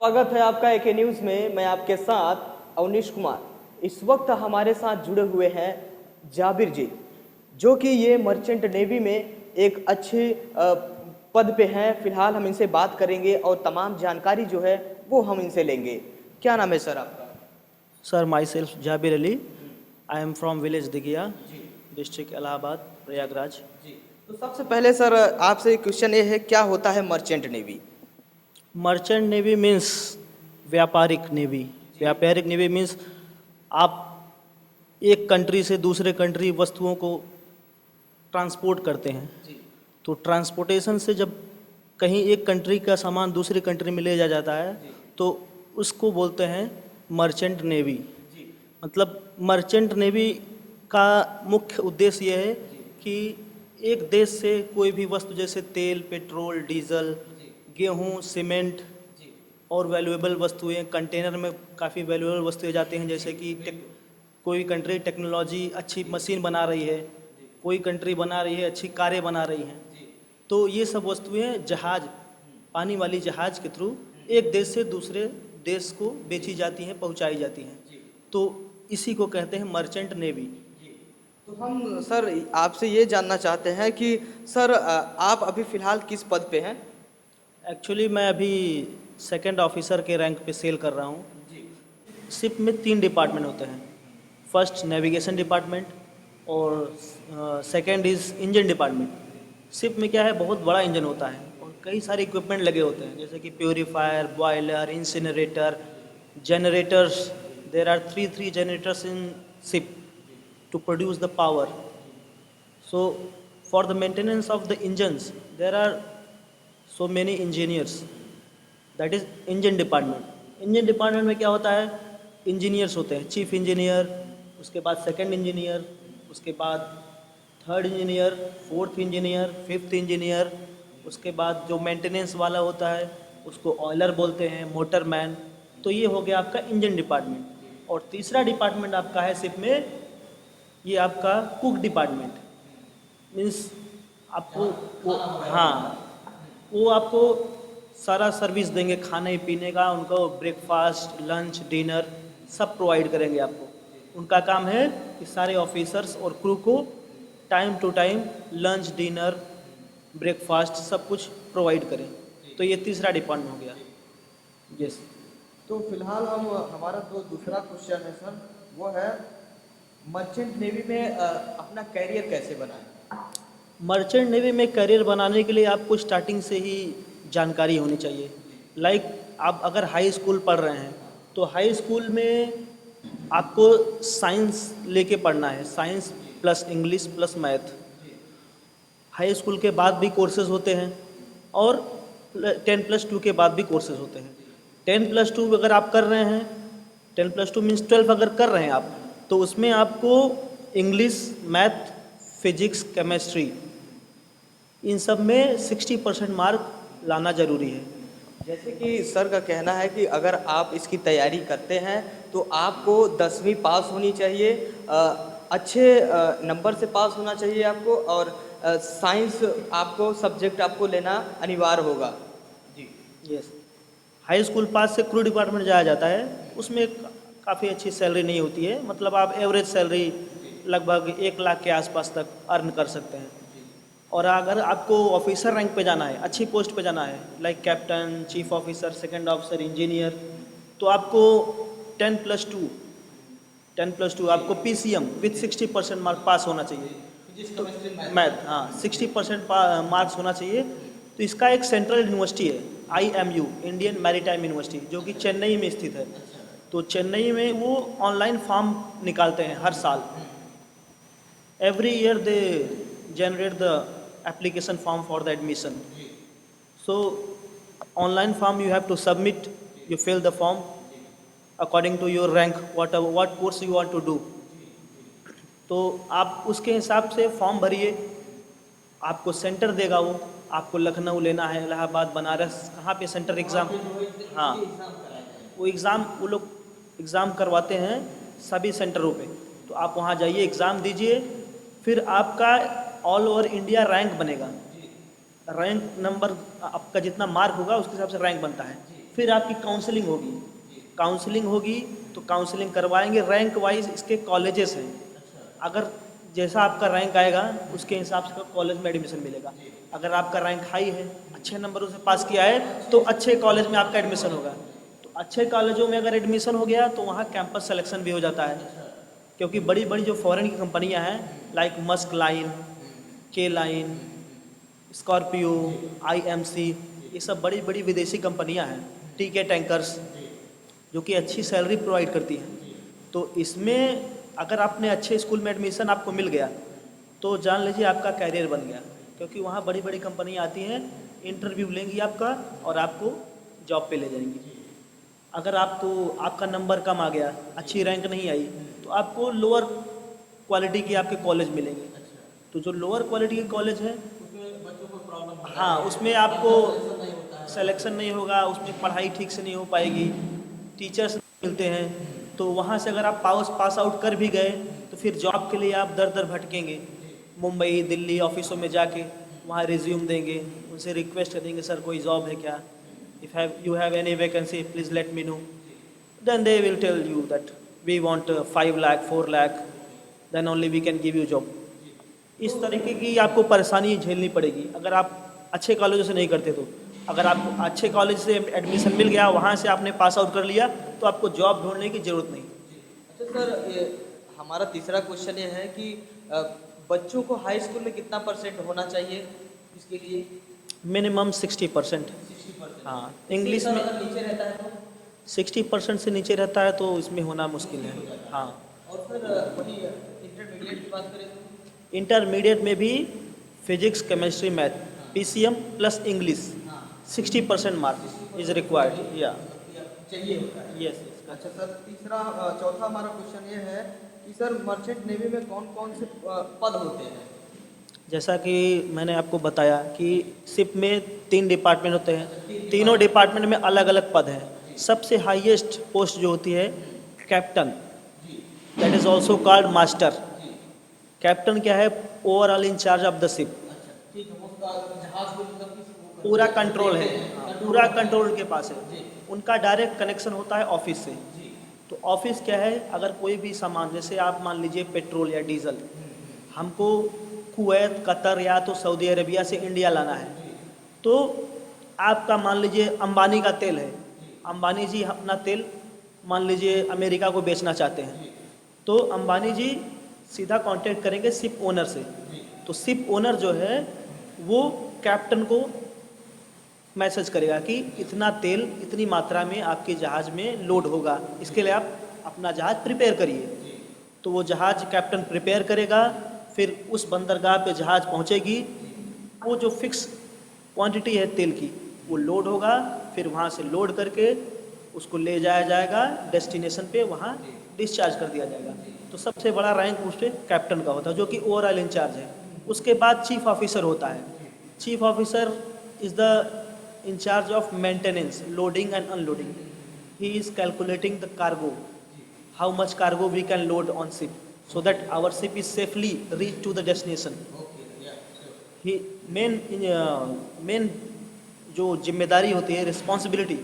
स्वागत है आपका एके न्यूज़ में। मैं आपके साथ अवनीश कुमार। इस वक्त हमारे साथ जुड़े हुए हैं जाबिर जी, जो कि ये मर्चेंट नेवी में एक अच्छे पद पे हैं। फिलहाल हम इनसे बात करेंगे और तमाम जानकारी जो है वो हम इनसे लेंगे। क्या नाम है सर आपका? Sir, myself Jabir Ali. I am from village Digia, district Allahabad, Prayagraj. जी, तो सबसे पहले सर आपसे क्वेश्चन ये है, क्या होता है merchant navy? Merchant Navy means व्यापारिक नेवी। व्यापारिक नेवी मीन्स आप एक कंट्री से दूसरे कंट्री वस्तुओं को ट्रांसपोर्ट करते हैं। जी तो ट्रांसपोर्टेशन से जब कहीं एक कंट्री का सामान दूसरी कंट्री में ले जाया जाता है तो उसको बोलते हैं मर्चेंट नेवी। जी मतलब मर्चेंट नेवी का मुख्य उद्देश्य यह है कि एक देश से कोई भी वस्तु जैसे तेल, पेट्रोल, डीजल, गेहूं, सीमेंट जी और वैल्यूएबल वस्तुएं कंटेनर में काफ़ी वैल्यूएबल वस्तुएं जाती हैं, जैसे कि कोई कंट्री टेक्नोलॉजी अच्छी मशीन बना रही है, कोई कंट्री बना रही है अच्छी कारें बना रही हैं, तो ये सब वस्तुएं जहाज, पानी वाली जहाज के थ्रू एक देश से दूसरे देश को बेची जाती हैं, पहुंचाई जाती हैं। तो इसी को कहते हैं मर्चेंट नेवी। तो हम सर आपसे ये जानना चाहते हैं कि सर आप अभी फ़िलहाल किस पद पे हैं? एक्चुअली मैं अभी सेकंड ऑफिसर के रैंक पे सेल कर रहा हूँ। शिप में 3 डिपार्टमेंट होते हैं। फर्स्ट नेविगेशन डिपार्टमेंट और second is engine department. Ship में क्या है, बहुत बड़ा इंजन होता है और कई सारे इक्विपमेंट लगे होते हैं, जैसे कि purifier, boiler, incinerator, generators. There are three generators in ship to produce the power. So for the maintenance of the engines there are so many engineers. That is engine department. Engine department में क्या होता है, engineers होते हैं, chief engineer, उसके बाद second engineer, उसके बाद third engineer, fourth engineer, fifth engineer, उसके बाद जो मेंटेनेंस वाला होता है उसको ऑयलर बोलते हैं, मोटर मैन। तो ये हो गया आपका इंजन डिपार्टमेंट। और तीसरा डिपार्टमेंट आपका है शिप में, ये आपका कुक डिपार्टमेंट। मीन्स आपको वो, हाँ, वो आपको सारा सर्विस देंगे, खाने पीने का, उनको ब्रेकफास्ट, लंच, डिनर सब प्रोवाइड करेंगे आपको। उनका काम है कि सारे ऑफिसर्स और क्रू को time to time lunch, dinner, breakfast सब कुछ प्रोवाइड करें। तो ये तीसरा डिपार्टमेंट हो गया। यस। तो फिलहाल हम हमारा जो दूसरा क्वेश्चन है सर, वो है मर्चेंट नेवी में अपना कैरियर कैसे बनाएं? मर्चेंट नेवी में करियर बनाने के लिए आपको स्टार्टिंग से ही जानकारी होनी चाहिए। लाइक आप अगर हाई स्कूल पढ़ रहे हैं तो हाई स्कूल में आपको साइंस लेके पढ़ना है, science plus English plus math. High school के बाद भी कोर्सेज होते हैं और 10+2 के बाद भी कोर्सेज होते हैं। 10+2 अगर आप कर रहे हैं, 10+2 मीन्स 12 अगर कर रहे हैं आप, तो उसमें आपको इंग्लिश, मैथ, फिजिक्स, केमिस्ट्री, इन सब में 60% मार्क लाना ज़रूरी है। जैसे कि सर का कहना है कि अगर आप इसकी तैयारी करते हैं तो आपको 10वीं पास होनी चाहिए, अच्छे नंबर से पास होना चाहिए आपको, और साइंस आपको सब्जेक्ट आपको लेना अनिवार्य होगा। जी यस। हाई स्कूल पास से क्रू डिपार्टमेंट जाया जाता है, उसमें काफ़ी अच्छी सैलरी नहीं होती है, मतलब आप एवरेज सैलरी लगभग 1 लाख के आसपास तक अर्न कर सकते हैं। और अगर आपको ऑफिसर रैंक पे जाना है, अच्छी पोस्ट पे जाना है, like captain, chief officer, second officer, engineer, तो आपको 10+2 आपको PCM विथ 60% मार्क पास होना चाहिए। तो मैथ, हाँ, 60% मार्क्स होना चाहिए। तो इसका एक सेंट्रल यूनिवर्सिटी है, IMU, इंडियन मैरीटाइम यूनिवर्सिटी, जो कि चेन्नई में स्थित है। तो चेन्नई में वो ऑनलाइन फॉर्म निकालते हैं हर साल। Every year they generate the application form for the admission. So online form you have to submit, you fill the form according to your rank, what course you want to do. तो आप उसके हिसाब से form भरिए, आपको centre देगा वो, आपको लखनऊ लेना है, इलाहाबाद, बनारस, कहाँ पे सेंटर एग्ज़ाम, हाँ, वो एग्ज़ाम वो लोग एग्ज़ाम करवाते हैं सभी सेंटरों पे। तो आप वहाँ जाइए, एग्ज़ाम दीजिए, फिर आपका ऑल ओवर इंडिया रैंक बनेगा। रैंक नंबर आपका जितना मार्क होगा उसके हिसाब से रैंक बनता है। फिर आपकी काउंसलिंग होगी। काउंसलिंग होगी तो काउंसलिंग करवाएंगे, रैंक वाइज इसके कॉलेजेस हैं। अगर जैसा आपका रैंक आएगा उसके हिसाब से कॉलेज में एडमिशन मिलेगा। अगर आपका रैंक हाई है, अच्छे नंबरों से पास किया है, तो अच्छे कॉलेज में आपका एडमिशन होगा। तो अच्छे कॉलेजों में अगर एडमिशन हो गया तो वहाँ कैंपस सिलेक्शन भी हो जाता है, क्योंकि बड़ी बड़ी जो फॉरेन की कंपनियाँ हैं लाइक मस्क लाइन, के लाइन, स्कॉर्पियो, आईएमसी, ये सब बड़ी बड़ी विदेशी कंपनियां हैं, टीके टैंकर्स, जो कि अच्छी सैलरी प्रोवाइड करती हैं। तो इसमें अगर आपने अच्छे स्कूल में एडमिशन आपको मिल गया तो जान लीजिए आपका कैरियर बन गया, क्योंकि वहाँ बड़ी बड़ी कंपनियाँ आती हैं, इंटरव्यू लेंगी आपका और आपको जॉब पे ले जाएंगी। अगर आपको आपका नंबर कम आ गया, अच्छी रैंक नहीं आई, तो आपको लोअर क्वालिटी के आपके कॉलेज मिलेंगे। तो जो लोअर क्वालिटी के कॉलेज हैं, हाँ, उसमें आपको सिलेक्शन नहीं होगा, उसमें पढ़ाई ठीक से नहीं हो पाएगी, टीचर्स नहीं मिलते हैं। तो वहाँ से अगर आप पास आउट कर भी गए तो फिर जॉब के लिए आप दर दर भटकेंगे, मुंबई दिल्ली ऑफिसों में जाके वहाँ रिज्यूम देंगे, उनसे रिक्वेस्ट करेंगे सर कोई जॉब है क्या, if you have any vacancy please let me know. Then they will tell you that we want 5 lakh 4 lakh, then only we can give you job. इस तरीके की आपको परेशानी झेलनी पड़ेगी अगर आप अच्छे कॉलेजों से नहीं करते। तो अगर आपको अच्छे कॉलेज से एडमिशन मिल गया, वहाँ से आपने पास आउट कर लिया, तो आपको जॉब ढूंढने की ज़रूरत नहीं। अच्छा सर, ये हमारा तीसरा क्वेश्चन ये है कि अ, बच्चों को हाई स्कूल में कितना परसेंट होना चाहिए इसके लिए? मिनिमम 60%। 60%। हाँ, इंग्लिश में नीचे रहता है तो? 60% से नीचे रहता है तो इसमें होना मुश्किल है। हाँ, और फिर वही इंटरमीडिएट की बात करें तो? इंटरमीडिएट में भी physics chemistry math PCM plus English 60% mark is required. या चाहिए होता है। यस। अच्छा सर, चौथा हमारा क्वेश्चन ये है कि सर मर्चेंट नेवी में कौन कौन से पद होते हैं? जैसा कि मैंने आपको बताया कि शिप में 3 डिपार्टमेंट होते हैं, तीनों डिपार्टमेंट में अलग अलग पद हैं। सबसे हाईएस्ट पोस्ट जो होती है captain, that is also called master. Captain क्या है? Overall incharge of the ship. ठीक है, वो जहाज को मतलब कि पूरा कंट्रोल है, पूरा कंट्रोल उनके पास है। उनका डायरेक्ट कनेक्शन होता है ऑफिस से। तो ऑफिस क्या है? अगर कोई भी सामान, जैसे आप मान लीजिए पेट्रोल या डीजल, हमको कुवैत, कतर या तो सऊदी अरेबिया से इंडिया लाना है, तो आपका मान लीजिए अंबानी का तेल है, अंबानी जी अपना तेल मान लीजिए अमेरिका को बेचना चाहते हैं, तो अंबानी जी सीधा कांटेक्ट करेंगे शिप ओनर से। तो शिप ओनर जो है वो कैप्टन को मैसेज करेगा कि इतना तेल इतनी मात्रा में आपके जहाज़ में लोड होगा, इसके लिए आप अपना जहाज़ प्रिपेयर करिए। तो वो जहाज़ कैप्टन प्रिपेयर करेगा, फिर उस बंदरगाह पे जहाज़ पहुंचेगी, वो जो फिक्स क्वांटिटी है तेल की वो लोड होगा, फिर वहाँ से लोड करके उसको ले जाया जाएगा डेस्टिनेशन पे, वहाँ डिस्चार्ज कर दिया जाएगा। तो सबसे बड़ा रैंक उस पर कैप्टन का होता है, जो कि ओवरऑल इंचार्ज है। उसके बाद चीफ ऑफिसर होता है। Chief officer is the incharge of maintenance, loading and unloading. He is calculating the cargo, how much cargo we can load on ship so that our ship is safely reach to the destination. He main जो जिम्मेदारी होती है, responsibility,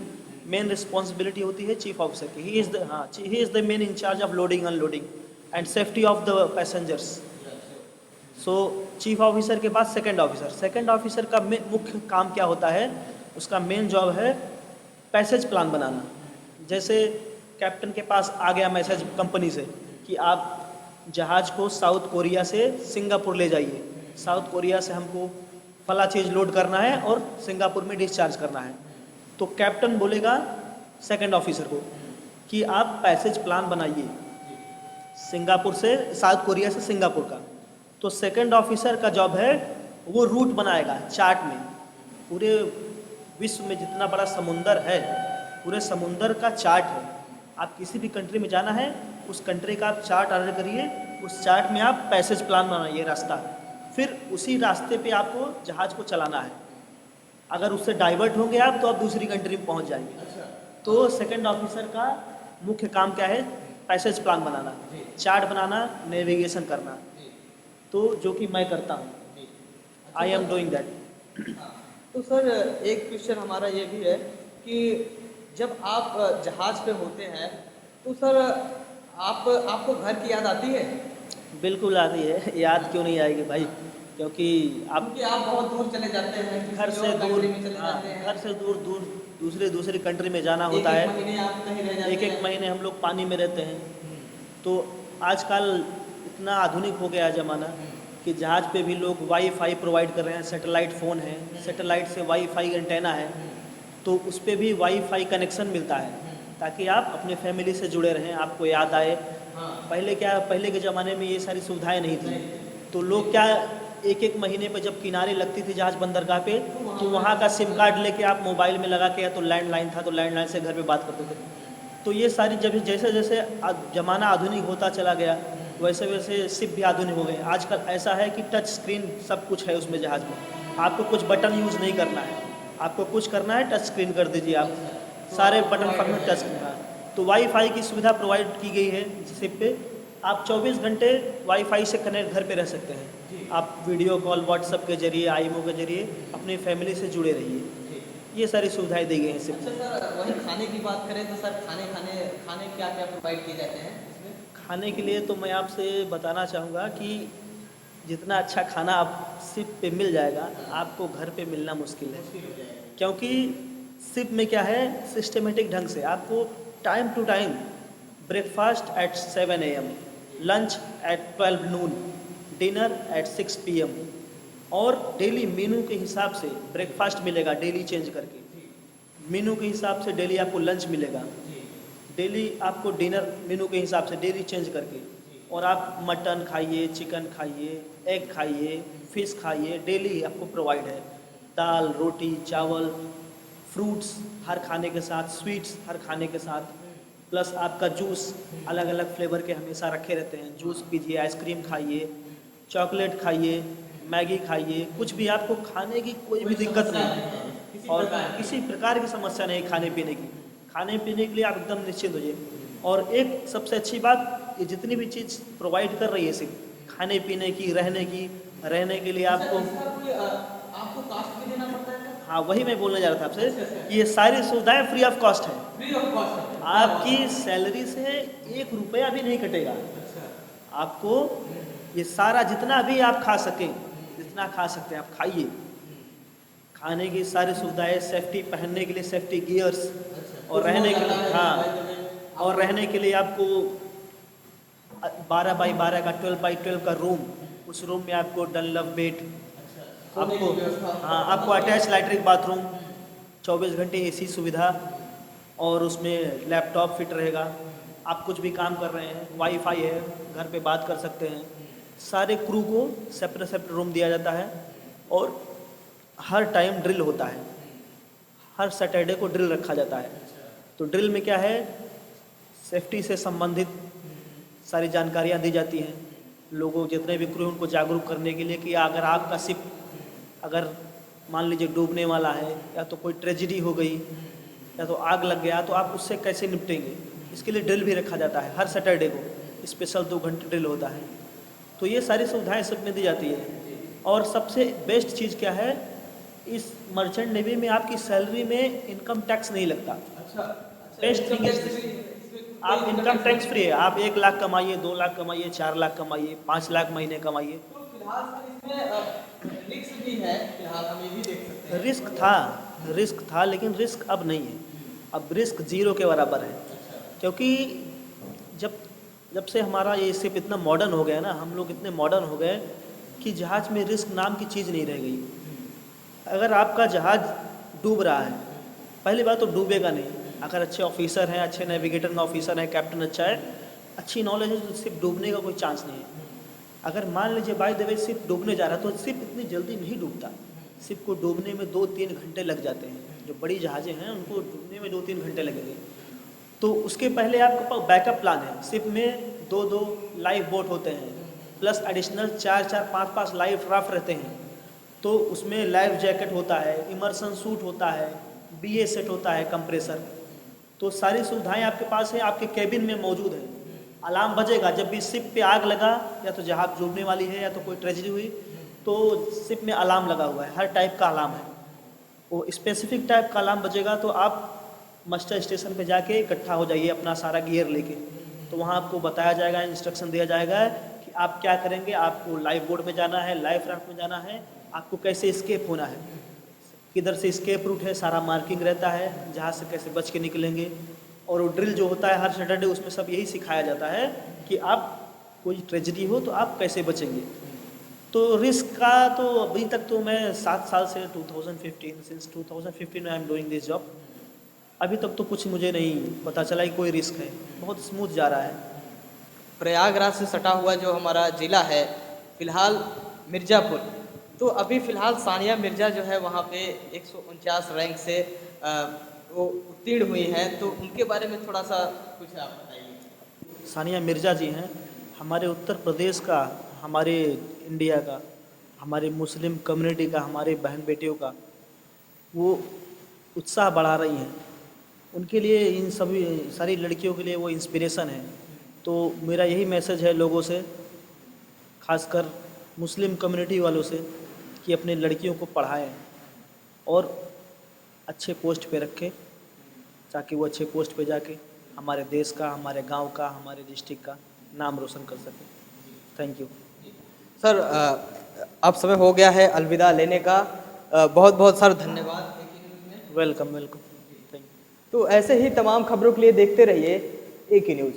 main responsibility होती है chief officer की। He is the main incharge of loading unloading and safety of the passengers. So chief officer के बाद second officer का मुख्य काम क्या होता है? उसका मेन जॉब है पैसेज प्लान बनाना। जैसे कैप्टन के पास आ गया मैसेज कंपनी से कि आप जहाज़ को साउथ कोरिया से सिंगापुर ले जाइए, साउथ कोरिया से हमको फला चीज़ लोड करना है और सिंगापुर में डिस्चार्ज करना है, तो कैप्टन बोलेगा सेकंड ऑफिसर को कि आप पैसेज प्लान बनाइए सिंगापुर से, साउथ कोरिया से सिंगापुर का। तो सेकंड ऑफिसर का जॉब है वो रूट बनाएगा चार्ट में, पूरे विश्व में जितना बड़ा समुंदर है पूरे समुंदर का चार्ट है। आप किसी भी कंट्री में जाना है, उस कंट्री का आप चार्ट ऑर्डर करिए, उस चार्ट में आप पैसेज प्लान बनाइए रास्ता, फिर उसी रास्ते पे आपको जहाज़ को चलाना है। अगर उससे डाइवर्ट होंगे आप तो आप दूसरी कंट्री में पहुंच जाएंगे। तो सेकंड ऑफिसर का मुख्य काम क्या है? पैसेज प्लान बनाना, चार्ट बनाना, नेविगेशन करना। तो जो कि मैं करता हूँ, आई एम डूइंग दैट। तो सर एक क्वेश्चन हमारा ये भी है कि जब आप जहाज पे होते हैं तो सर आपको घर की याद आती है? बिल्कुल आती है, याद क्यों नहीं आएगी भाई, क्योंकि आप क्योंकि आप बहुत दूर चले जाते हैं, घर किसी से और दूर, कंट्री में चले हाँ, जाते हैं। घर से दूर दूर दूसरी कंट्री में जाना एक होता एक है। महीने आप कहीं रह जाते एक हैं। महीने हम लोग पानी में रहते हैं। तो आजकल इतना आधुनिक हो गया है ज़माना कि जहाज़ पे भी लोग वाईफाई प्रोवाइड कर रहे हैं, सैटेलाइट फ़ोन है, सैटेलाइट से वाईफाई एंटेना है, तो उस पे भी वाईफाई कनेक्शन मिलता है ताकि आप अपने फैमिली से जुड़े रहें, आपको याद आए। पहले के ज़माने में ये सारी सुविधाएं नहीं थी, तो लोग क्या, एक एक महीने पे जब किनारे लगती थी जहाज़ बंदरगाह पे, तो वहाँ का सिम कार्ड लेके आप मोबाइल में लगा के, या तो लैंडलाइन था तो लैंडलाइन से घर पे बात करते थे। तो ये सारी जब जैसे जैसे ज़माना आधुनिक होता चला गया, वैसे वैसे सिप भी आधुनिक हो गए। आजकल ऐसा है कि टच स्क्रीन सब कुछ है उसमें, जहाज़ में आपको कुछ बटन यूज़ नहीं करना है, आपको कुछ करना है टच स्क्रीन कर दीजिए आप, सारे बटन फटन टच स्क्रीन। तो वाईफाई की सुविधा प्रोवाइड की गई है सिप पे, आप 24 घंटे वाईफाई से कनेक्ट घर पे रह सकते हैं। आप वीडियो कॉल व्हाट्सएप के जरिए, आईमो के जरिए अपनी फैमिली से जुड़े रहिए। ये सारी सुविधाएं दी गई हैं सिप में। अच्छा सर, वही खाने की बात करें तो सर खाने क्या क्या प्रोवाइड किए जाते हैं इसमें? खाने के लिए तो मैं आपसे बताना चाहूँगा कि जितना अच्छा खाना आप सिप पे मिल जाएगा, आपको घर पे मिलना मुश्किल है। क्योंकि सिप में क्या है, सिस्टमेटिक ढंग से आपको time to time breakfast at 7 AM, lunch at 12 noon, dinner at 6 PM, और डेली मेनू के हिसाब से ब्रेकफास्ट मिलेगा, डेली चेंज करके मेनू के हिसाब से डेली आपको लंच मिलेगा, डेली आपको डिनर मेनू के हिसाब से डेली चेंज करके, और आप मटन खाइए, चिकन खाइए, एग खाइए, फिश खाइए, डेली आपको प्रोवाइड है। दाल, रोटी, चावल, फ्रूट्स हर खाने के साथ, स्वीट्स हर खाने के साथ, प्लस आपका जूस अलग अलग फ्लेवर के हमेशा रखे रहते हैं। जूस पीजिए, आइसक्रीम खाइए, चॉकलेट खाइए, मैगी खाइए, कुछ भी आपको खाने की कोई भी दिक्कत नहीं, और किसी प्रकार की समस्या नहीं खाने पीने की। खाने पीने के लिए आप एकदम निश्चिंत हो जाइए। और एक सबसे अच्छी बात, ये जितनी भी चीज़ प्रोवाइड कर रही है सिर्फ खाने पीने की, रहने के लिए आपको, आपको कास्ट भी देना पड़ता है सर? हाँ वही मैं बोलने जा रहा था आपसे कि ये सारी सुविधाएं फ्री ऑफ कॉस्ट है। फ्री ऑफ कॉस्ट है? आपकी सैलरी से 1 रुपया भी नहीं कटेगा। आपको ये सारा जितना भी आप खा सकें, जितना खा सकते हैं आप खाइए। खाने की सारी सुविधाएं, सेफ्टी, पहनने के लिए सेफ्टी गियर्स, और रहने के लिए, हाँ, और रहने के लिए आपको 12x12 का 12x12 का रूम, उस रूम में आपको डनलप बेड, आपको, हाँ, आपको अटैच लैट्रिन बाथरूम, 24 घंटे एसी सुविधा, और उसमें लैपटॉप फिट रहेगा। आप कुछ भी काम कर रहे हैं, वाईफाई है, घर पे बात कर सकते हैं। सारे क्रू को सेपरेट रूम दिया जाता है, और हर टाइम ड्रिल होता है, हर सैटरडे को ड्रिल रखा जाता है। तो ड्रिल में क्या है, सेफ्टी से संबंधित सारी जानकारियाँ दी जाती हैं लोगों, जितने भी क्रू, उनको जागरूक करने के लिए कि अगर आपका शिप अगर मान लीजिए डूबने वाला है, या तो कोई ट्रेजिडी हो गई, या तो आग लग गया, तो आप उससे कैसे निपटेंगे। इसके लिए ड्रिल भी रखा जाता है, हर सैटरडे को स्पेशल 2 घंटे ड्रिल होता है। तो ये सारी सुविधाएं सब में दी जाती है। और सबसे बेस्ट चीज़ क्या है, इस मर्चेंट नेवी में आपकी सैलरी में इनकम टैक्स नहीं लगता। बेस्ट थिंग इज, आप इनकम टैक्स फ्री है। आप 1 लाख कमाइए, 2 लाख कमाइए, 4 लाख कमाइए, 5 लाख महीने कमाइए। तो फिलहाल सर इसमें रिस्क भी है, फिलहाल हम ये भी देख सकते हैं। रिस्क था, लेकिन रिस्क अब नहीं है। अब रिस्क 0 के बराबर है, क्योंकि जब जब से हमारा ये शिप इतना मॉडर्न हो गया ना, हम लोग इतने मॉडर्न हो गए कि जहाज़ में रिस्क नाम की चीज़ नहीं रह गई। अगर आपका जहाज़ डूब रहा है, पहली बात तो डूबेगा नहीं। अगर अच्छे ऑफिसर हैं, अच्छे नेविगेटर ऑफिसर हैं, कैप्टन अच्छा है, अच्छी नॉलेज है, तो शिप डूबने का कोई चांस नहीं है। अगर मान लीजिए बाय द वे शिप डूबने जा रहा है, तो शिप इतनी जल्दी नहीं डूबता। शिप को डूबने में 2-3 घंटे लग जाते हैं। जो बड़ी जहाज़ें हैं उनको डूबने में 2-3 घंटे लगेंगे। तो उसके पहले आपके पास बैकअप प्लान है। शिप में 2-2 लाइफ बोट होते हैं, प्लस एडिशनल 4-4, 5-5 लाइफ राफ्ट रहते हैं। तो उसमें लाइफ जैकेट होता है, इमर्सन सूट होता है, BA सेट होता है, कंप्रेसर। तो सारी सुविधाएं आपके पास है, आपके केबिन में मौजूद है। अलार्म बजेगा जब भी शिप पे आग लगा, या तो जहाज डूबने वाली है, या तो कोई ट्रेजेडी हुई, तो शिप में अलार्म लगा हुआ है, हर टाइप का अलार्म है। वो स्पेसिफिक टाइप का अलार्म बजेगा तो आप मस्टर स्टेशन पे जाके इकट्ठा हो जाइए अपना सारा गियर लेके। तो वहाँ आपको बताया जाएगा, इंस्ट्रक्शन दिया जाएगा कि आप क्या करेंगे। आपको लाइफ बोट में जाना है, लाइफ राफ्ट में जाना है, आपको कैसे स्केप होना है, किधर से स्केप रूट है, सारा मार्किंग रहता है, जहाँ से कैसे बच के निकलेंगे। और वो ड्रिल जो होता है हर सैटरडे, उसमें सब यही सिखाया जाता है कि आप कोई ट्रेजेडी हो तो आप कैसे बचेंगे। तो रिस्क का तो अभी तक तो मैं 7 साल से 2015 since 2015 I am doing this job, अभी तक तो कुछ मुझे नहीं पता चला कि कोई रिस्क है, बहुत स्मूथ जा रहा है। प्रयागराज से सटा हुआ जो हमारा ज़िला है फिलहाल मिर्ज़ापुर, तो अभी फ़िलहाल सानिया मिर्ज़ा जो है वहाँ पे 149 रैंक से वो उत्तीर्ण हुई हैं, तो उनके बारे में थोड़ा सा कुछ आप बताइए। सानिया मिर्ज़ा जी हैं, हमारे उत्तर प्रदेश का, हमारे इंडिया का, हमारे मुस्लिम कम्युनिटी का, हमारे बहन बेटियों का वो उत्साह बढ़ा रही हैं। उनके लिए, इन सभी सारी लड़कियों के लिए वो इंस्पिरेशन है। तो मेरा यही मैसेज है लोगों से, खासकर मुस्लिम कम्युनिटी वालों से, कि अपने लड़कियों को पढ़ाएं और अच्छे पोस्ट पे रखें, ताकि वो अच्छे पोस्ट पे जाके हमारे देश का, हमारे गांव का, हमारे डिस्ट्रिक्ट का नाम रोशन कर सकें। Thank you sir. अब समय हो गया है अलविदा लेने का। बहुत बहुत सर धन्यवाद। Welcome welcome. Thank you. तो ऐसे ही तमाम खबरों के लिए देखते रहिए एक ही न्यूज़।